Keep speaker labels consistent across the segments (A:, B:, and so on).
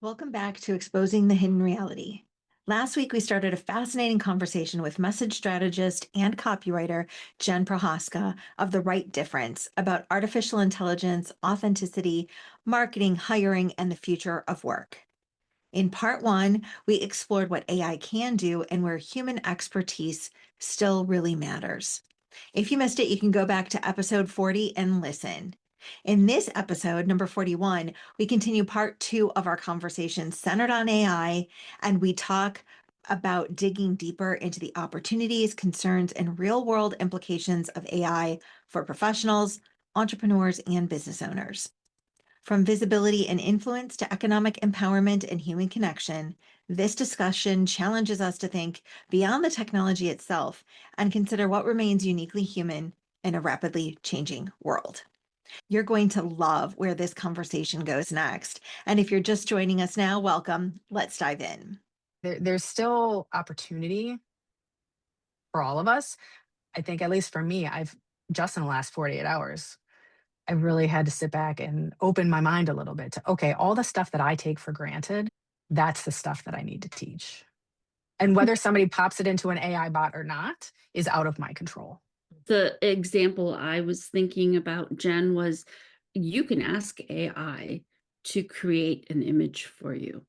A: Welcome back to Exposing the Hidden Reality. Last week, we started a fascinating conversation with message strategist and copywriter Jenn Prochaska of The Right Difference about artificial intelligence, authenticity, marketing, hiring, and the future of work. In part one, we explored what AI can do and where human expertise still really matters. If you missed it, you can go back to episode 40 and listen. In this episode, number 41, we continue part two of our conversation centered on AI, and we talk about digging deeper into the opportunities, concerns, and real world implications of AI for professionals, entrepreneurs, and business owners. From visibility and influence to economic empowerment and human connection, this discussion challenges us to think beyond the technology itself and consider what remains uniquely human in a rapidly changing world. You're going to love where this conversation goes next. And if you're just joining us now, welcome. Let's dive in.
B: There's still opportunity for all of us. I think, at least for me, I've just in the last 48 hours, I really had to sit back and open my mind a little bit to, okay, all the stuff that I take for granted, that's the stuff that I need to teach. And whether somebody pops it into an AI bot or not is out of my control.
C: The example I was thinking about, Jenn, was you can ask AI to create an image for you.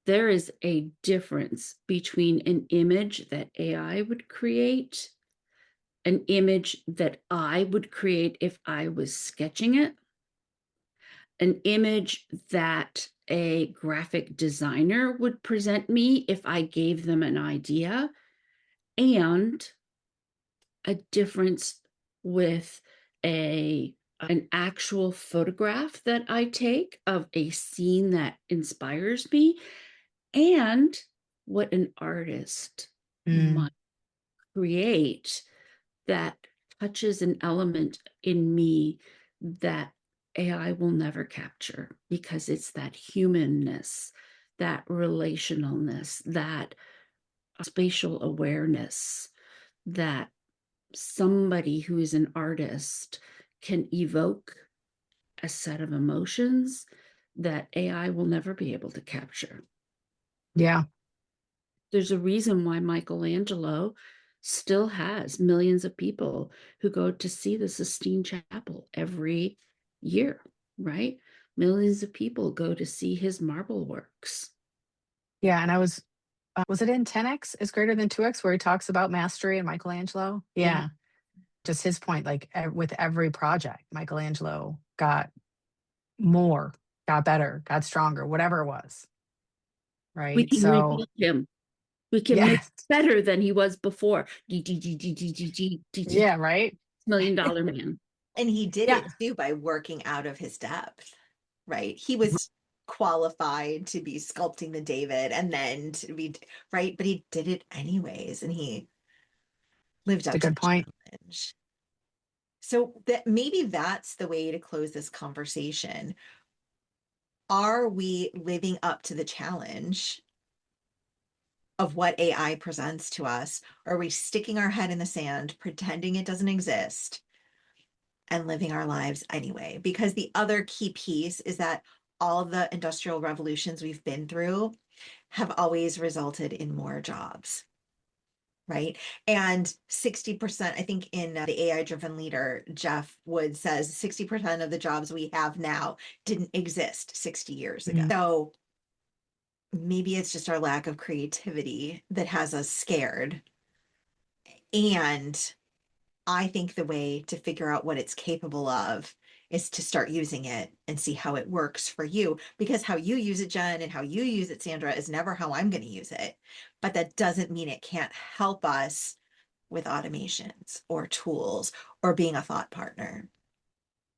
C: There is a difference between an image that AI would create, an image that I would create if I was sketching it, an image that a graphic designer would present me if I gave them an idea, and a difference with an actual photograph that I take of a scene that inspires me, and what an artist might create that touches an element in me that AI will never capture, because it's that humanness, that relationalness, that spatial awareness that somebody who is an artist can evoke a set of emotions that AI will never be able to capture.
B: Yeah.
C: There's a reason why Michelangelo still has millions of people who go to see the Sistine Chapel every year, right? Millions of people go to see his marble works.
B: Yeah. And I was it in 10X is greater than 2X, where he talks about mastery and Michelangelo? Yeah. Just his point, like with every project, Michelangelo got more, got better, got stronger, whatever it was. Right.
C: We can rebuild him. We can make better than he was before.
B: Yeah, right.
C: $1 million man.
A: And he did it too by working out of his depth, right? He was qualified to be sculpting the David and then to be right, but he did it anyways, and he lived up to the challenge. So that maybe that's the way to close this conversation. Are we living up to the challenge of what AI presents to us? Or are we sticking our head in the sand, pretending it doesn't exist, and living our lives anyway? Because the other key piece is that all the industrial revolutions we've been through have always resulted in more jobs, right? And 60%, I think in the AI Driven Leader, Jeff Wood says 60% of the jobs we have now didn't exist 60 years ago. So maybe it's just our lack of creativity that has us scared. And I think the way to figure out what it's capable of is to start using it and see how it works for you, because how you use it, Jenn, and how you use it, Sandra, is never how I'm going to use it. But that doesn't mean it can't help us with automations or tools or being a thought partner.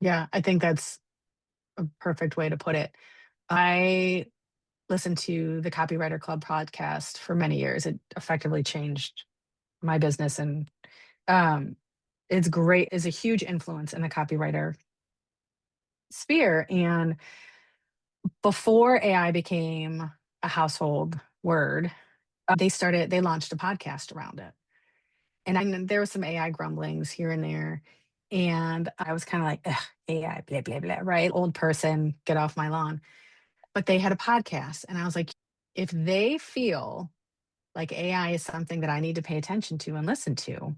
B: Yeah, I think that's a perfect way to put it. I listened to the Copywriter Club podcast for many years. It effectively changed my business, and it's great. It's a huge influence in the copywriter sphere. And before AI became a household word, they launched a podcast around it. And there was some AI grumblings here and there. And I was kind of like, ugh, AI, blah, blah, blah, right? Old person, get off my lawn. but they had a podcast. And I was like, if they feel like AI is something that I need to pay attention to and listen to,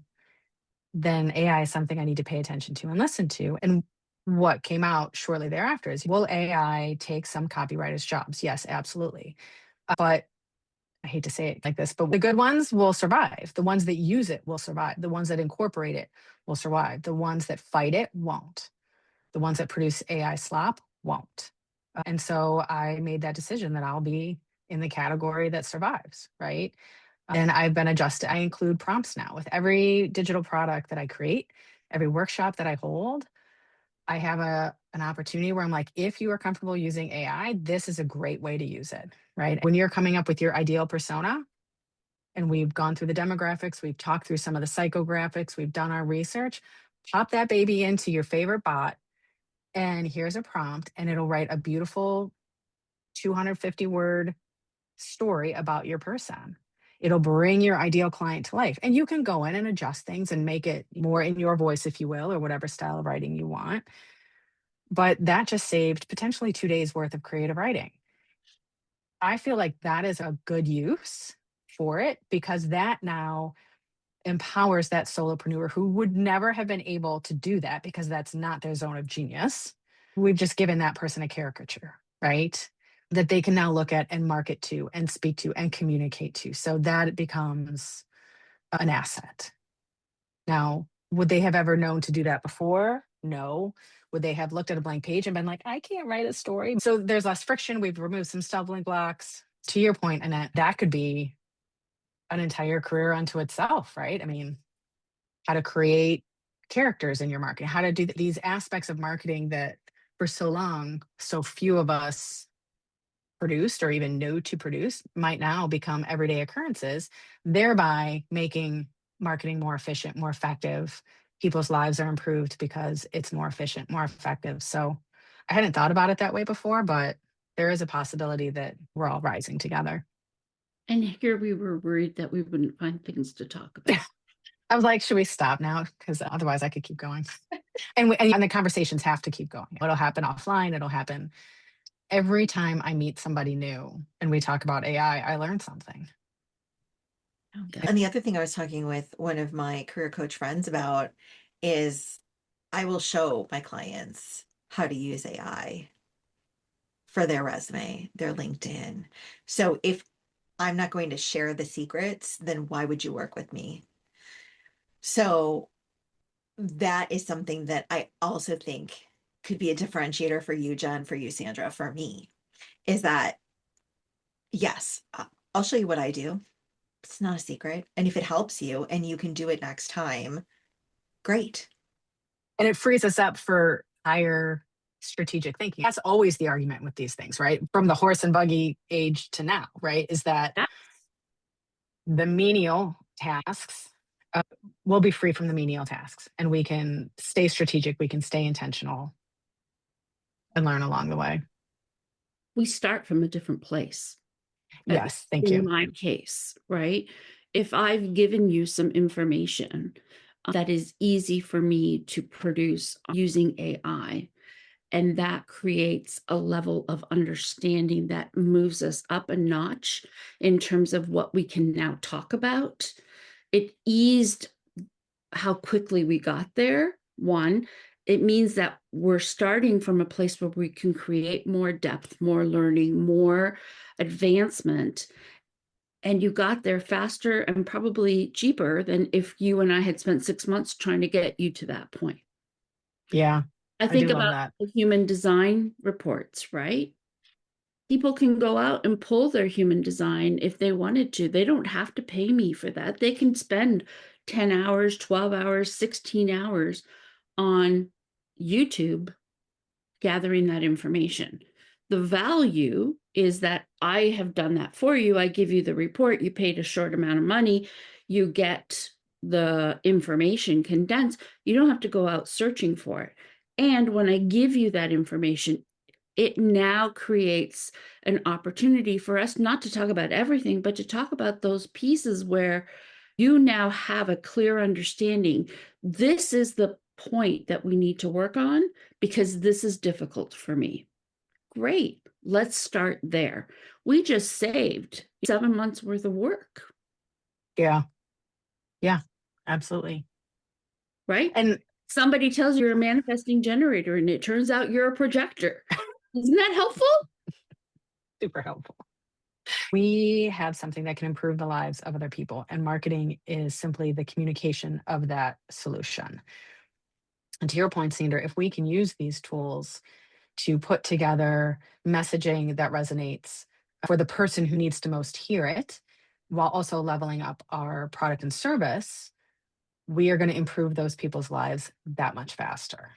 B: then AI is something I need to pay attention to and listen to. And what came out shortly thereafter is, will AI take some copywriters' jobs? Yes, absolutely. But I hate to say it like this, but the good ones will survive. The ones that use it will survive. The ones that incorporate it will survive. The ones that fight it won't. The ones that produce AI slop won't. And so I made that decision that I'll be in the category that survives, right? And I've been adjusted. I include prompts now with every digital product that I create, every workshop that I hold. I have an opportunity where I'm like, if you are comfortable using AI, this is a great way to use it, right? When you're coming up with your ideal persona, and we've gone through the demographics, we've talked through some of the psychographics, we've done our research, pop that baby into your favorite bot, and here's a prompt, and it'll write a beautiful 250-word story about your person. It'll bring your ideal client to life. And you can go in and adjust things and make it more in your voice, if you will, or whatever style of writing you want. But that just saved potentially 2 days worth of creative writing. I feel like that is a good use for it, because that now empowers that solopreneur who would never have been able to do that because that's not their zone of genius. We've just given that person a caricature, right? That they can now look at and market to and speak to and communicate to. So that it becomes an asset. Now, would they have ever known to do that before? No. Would they have looked at a blank page and been like, I can't write a story? So there's less friction. We've removed some stumbling blocks. To your point, Annette, that could be an entire career unto itself, right? I mean, how to create characters in your marketing, how to do these aspects of marketing that for so long, so few of us produced or even know to produce might now become everyday occurrences, thereby making marketing more efficient, more effective. People's lives are improved because it's more efficient, more effective. So I hadn't thought about it that way before, but there is a possibility that we're all rising together.
C: And here we were worried that we wouldn't find things to talk about.
B: I was like, should we stop now? Because otherwise I could keep going. And the conversations have to keep going. It'll happen offline. It'll happen every time I meet somebody new and we talk about AI, I learn something.
A: And the other thing I was talking with one of my career coach friends about is I will show my clients how to use AI for their resume, their LinkedIn. So if I'm not going to share the secrets, then why would you work with me? So that is something that I also think could be a differentiator for you, Jenn, for you, Sandra, for me, is that, yes, I'll show you what I do. It's not a secret. And if it helps you and you can do it next time, great.
B: And it frees us up for higher strategic thinking. That's always the argument with these things, right? From the horse and buggy age to now, right? Is that the menial tasks will be free from the menial tasks, and we can stay strategic, we can stay intentional and learn along the way.
C: We start from a different place.
B: Yes, thank you.
C: In my case, right? If I've given you some information that is easy for me to produce using AI, and that creates a level of understanding that moves us up a notch in terms of what we can now talk about, it eased how quickly we got there. One, it means that we're starting from a place where we can create more depth, more learning, more advancement. And you got there faster and probably cheaper than if you and I had spent 6 months trying to get you to that point.
B: Yeah.
C: I think
B: do love
C: about
B: that.
C: the human design reports, right? People can go out and pull their human design if they wanted to. They don't have to pay me for that. They can spend 10 hours, 12 hours, 16 hours on YouTube gathering that information. The value is that I have done that for you. I give you the report, you paid a short amount of money, you get the information condensed. You don't have to go out searching for it. And when I give you that information, it now creates an opportunity for us not to talk about everything, but to talk about those pieces where you now have a clear understanding. This is the point that we need to work on because this is difficult for me. Great. Let's start there. We just saved 7 months worth of work,
B: Yeah. Yeah, absolutely.
C: right?
B: And
C: Somebody tells you you're a manifesting generator and it turns out you're a projector. Isn't that helpful?
B: super helpful. We have something that can improve the lives of other people, and marketing is simply the communication of that solution. And to your point, Sandra, if we can use these tools to put together messaging that resonates for the person who needs to most hear it, while also leveling up our product and service, we are going to improve those people's lives that much faster.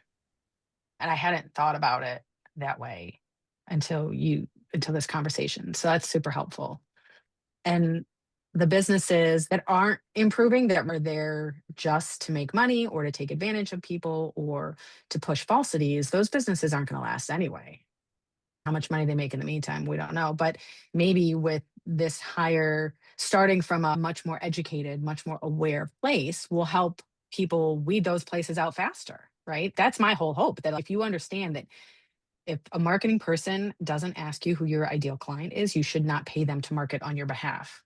B: And I hadn't thought about it that way until this conversation. So that's super helpful. And the businesses that aren't improving, that are there just to make money or to take advantage of people or to push falsities, those businesses aren't going to last anyway. How much money they make in the meantime, we don't know. But maybe with this higher, starting from a much more educated, much more aware place, will help people weed those places out faster, right? That's my whole hope, that if you understand that if a marketing person doesn't ask you who your ideal client is, you should not pay them to market on your behalf.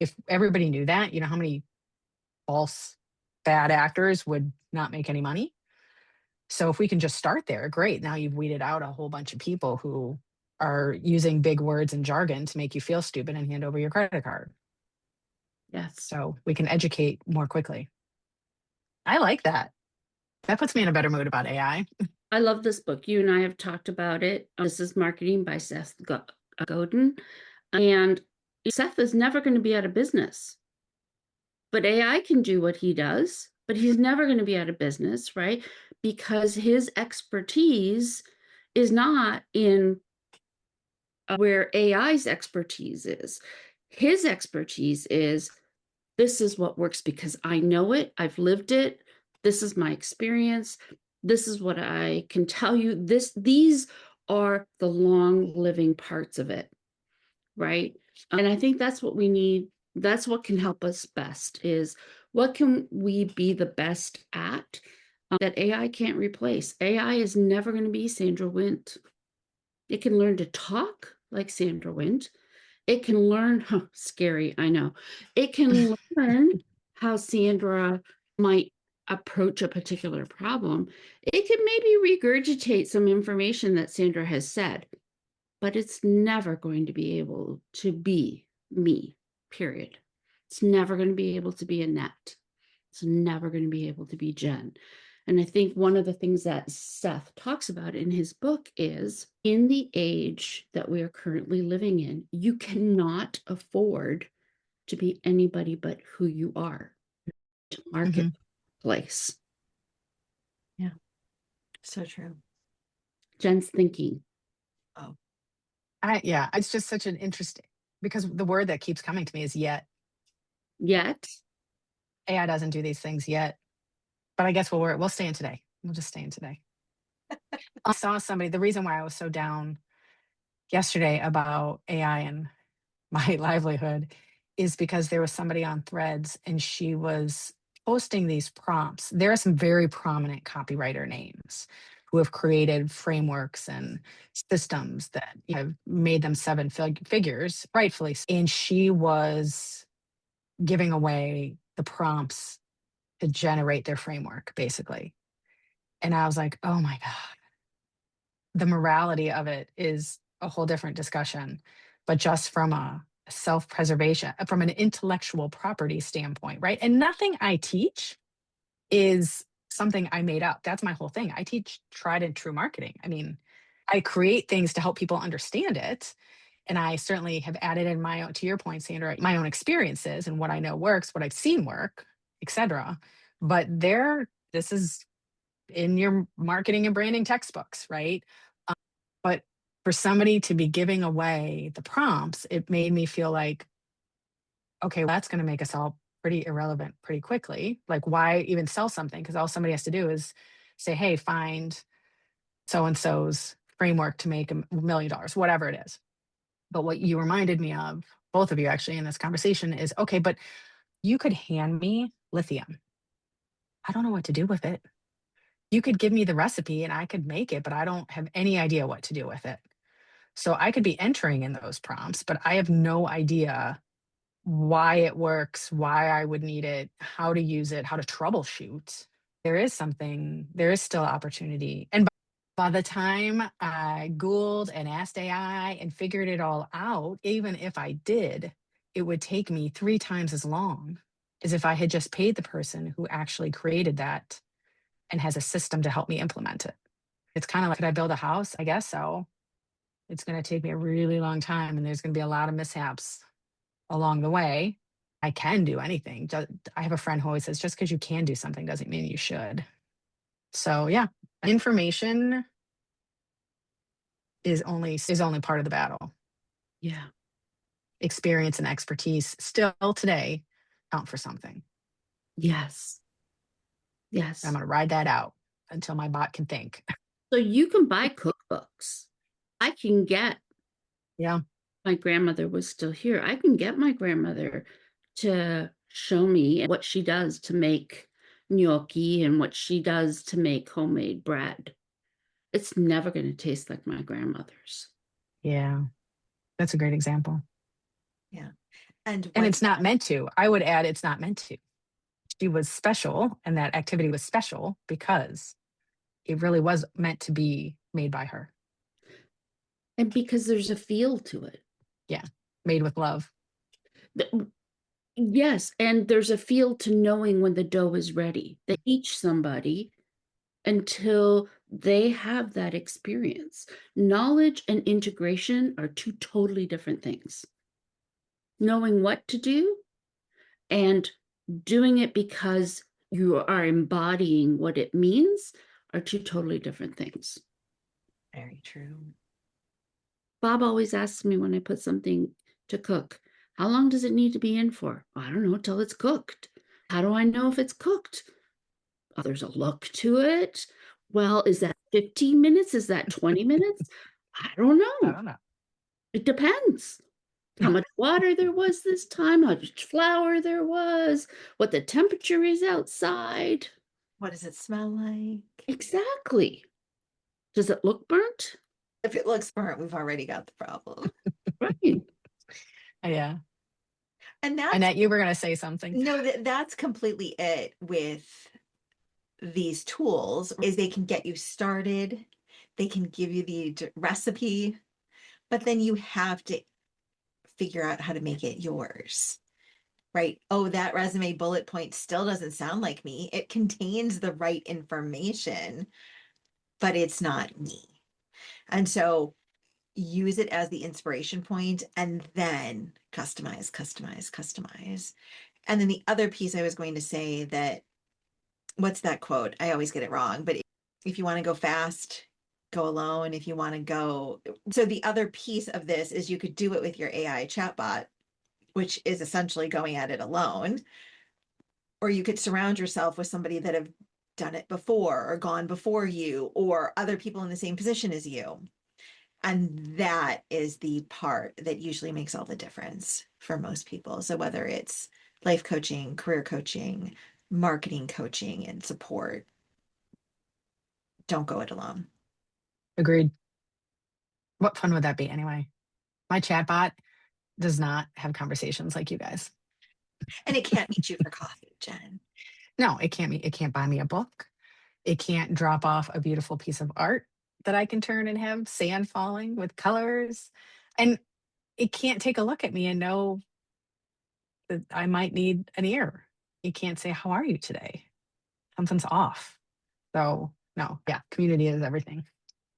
B: If everybody knew that, you know how many false bad actors would not make any money? So if we can just start there, great. Now you've weeded out a whole bunch of people who are using big words and jargon to make you feel stupid and hand over your credit card.
C: Yes.
B: So we can educate more quickly. I like that. That puts me in a better mood about AI.
C: I love this book. You and I have talked about it. This is Marketing by Seth Godin. And Seth is never going to be out of business. But AI can do what he does, but he's never going to be out of business, right? Because his expertise is not in where AI's expertise is. His expertise is, this is what works because I know it, I've lived it, this is my experience, this is what I can tell you. These are the long living parts of it, right? And I think that's what we need. That's what can help us best, is what can we be the best at that AI can't replace. AI is never going to be Sandra Wint. It can learn to talk like Sandra Wint. It can learn, scary, I know. It can learn how Sandra might approach a particular problem. It can maybe regurgitate some information that Sandra has said, but it's never going to be able to be me, period. It's never going to be able to be Annette. It's never going to be able to be Jenn. And I think one of the things that Seth talks about in his book is, in the age that we are currently living in, you cannot afford to be anybody but who you are to marketplace.
A: Yeah. So true.
C: Jenn's thinking.
A: Oh,
B: Yeah, it's just such an interesting, because the word that keeps coming to me is yet.
C: Yet.
B: AI doesn't do these things yet. But I guess we'll stay in today. We'll just stay in today. I saw somebody, the reason why I was so down yesterday about AI and my livelihood is because there was somebody on Threads and she was posting these prompts. There are some very prominent copywriter names who have created frameworks and systems that have made them seven figures, rightfully. And she was giving away the prompts to generate their framework, basically. And I was like, oh my God, the morality of it is a whole different discussion. But just from a self-preservation, from an intellectual property standpoint, right? And nothing I teach is something I made up. That's my whole thing. I teach tried and true marketing. I mean, I create things to help people understand it. And I certainly have added in my own, to your point, Sandra, my own experiences and what I know works, what I've seen work, etc. But this is in your marketing and branding textbooks, right? But for somebody to be giving away the prompts, it made me feel like, okay, well, that's going to make us all pretty irrelevant pretty quickly. Like, why even sell something? Because all somebody has to do is say, hey, find so-and-so's framework to make $1 million, whatever it is. But what you reminded me of, both of you actually in this conversation, is, okay, but you could hand me lithium. I don't know what to do with it. You could give me the recipe and I could make it, but I don't have any idea what to do with it. So I could be entering in those prompts, but I have no idea why it works, why I would need it, how to use it, how to troubleshoot. There is still opportunity. And by the time I Googled and asked AI and figured it all out, even if I did, it would take me 3 times as long as if I had just paid the person who actually created that and has a system to help me implement it. It's kind of like, could I build a house? I guess so. It's going to take me a really long time, and there's going to be a lot of mishaps along the way. I can do anything. I have a friend who always says, just because you can do something doesn't mean you should. So yeah, information is only part of the battle.
C: Yeah.
B: Experience and expertise still today count for something.
C: Yes. Yes.
B: I'm going to ride that out until my bot can think.
C: So you can buy cookbooks. I can get,
B: Yeah.
C: my grandmother was still here. I can get my grandmother to show me what she does to make gnocchi and what she does to make homemade bread. It's never going to taste like my grandmother's.
B: Yeah. That's a great example.
A: Yeah. And
B: it's not meant to. I would add, it's not meant to. She was special, and that activity was special because it really was meant to be made by her.
C: And because there's a feel to it.
B: Yeah. Made with love.
C: Yes. And there's a feel to knowing when the dough is ready. They teach somebody until they have that experience. Knowledge and integration are 2 totally different things. Knowing what to do and doing it because you are embodying what it means are 2 totally different things.
A: Very true.
C: Bob always asks me when I put something to cook, how long does it need to be in for? I don't know, till it's cooked. How do I know if it's cooked? Oh, there's a look to it. Well, is that 15 minutes? Is that 20 minutes? I don't
B: I
C: know.
B: don't know.
C: It depends. How much water there was this time, how much flour there was, what the temperature is outside.
A: What does it smell like?
C: Exactly. Does it look burnt?
A: If it looks burnt, we've already got the problem.
C: Right.
B: Yeah.
A: And that's
B: Annette, you were going to say something.
A: no, that's completely it with these tools is they can get you started. They can give you the recipe, but then you have to figure out how to make it yours. Right? Oh, that resume bullet point still doesn't sound like me. It contains the right information, but it's not me. And so use it as the inspiration point and then customize, customize, customize. And then the other piece I was going to say that, what's that quote? I always get it wrong, but if you want to go fast, go alone. If you want to go, so the other piece of this is you could do it with your AI chatbot, which is essentially going at it alone, or you could surround yourself with somebody that have done it before or gone before you or other people in the same position as you. And that is the part that usually makes all the difference for most people. So whether it's life coaching, career coaching, marketing coaching, and support, don't go it alone.
B: Agreed. What fun would that be anyway? My chatbot does not have conversations like you guys.
A: And it can't meet you for coffee, Jen.
B: No, it can't buy me a book. It can't drop off a beautiful piece of art that I can turn and have sand falling with colors. And it can't take a look at me and know that I might need an ear. It can't say, how are you today? Something's off. So no, yeah, community is everything.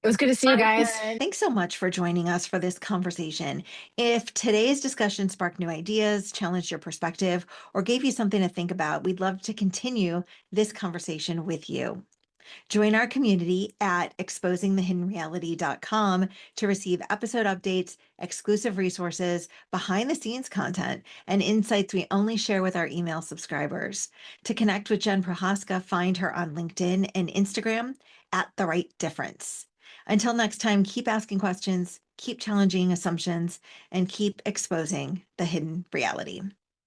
B: It was good to see you guys.
A: Thanks so much for joining us for this conversation. If today's discussion sparked new ideas, challenged your perspective, or gave you something to think about, we'd love to continue this conversation with you. Join our community at exposingthehiddenreality.com to receive episode updates, exclusive resources, behind the scenes content, and insights we only share with our email subscribers. To connect with Jenn Prochaska, find her on LinkedIn and Instagram at The Right Difference. Until next time, keep asking questions, keep challenging assumptions, and keep exposing the hidden reality.